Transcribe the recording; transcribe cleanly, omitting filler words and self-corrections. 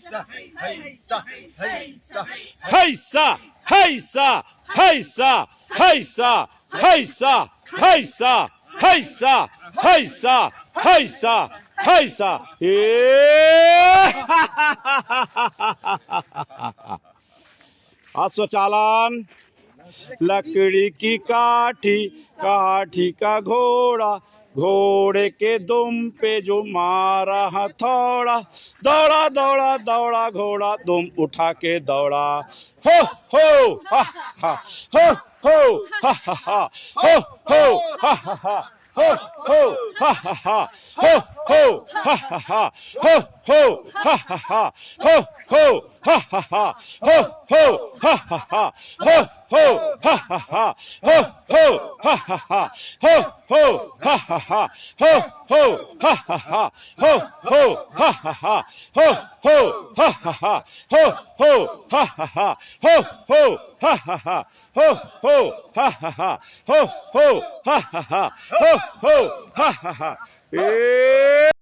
हैसा हैसा हैसा हैसा हैसा हैसा हैसा हैसा हैसा हैसा अश्वचालन लकड़ी की काठी काठी का घोड़ा घोड़े के दुम पे जो मारा हथौड़ा दौड़ा दौड़ा दौड़ा घोड़ा दुम उठा के दौड़ा हो हा हा हो हा हा हो हा हा ho ho ha ha ha ho ho ha ha ha ho ho ha ha ha ho ho ha ha ha ho ho ha ha ha ho ho ha ha ha ho ho ha ha ha ho ho ha ha ha ho ho ha ha ha ho ho ha ha ha ho ho ha ha ha ho ho ha ha ha ho ho ha ha ha ho ho ha ha ha ho ho ha ha ha ho ho ha ha ha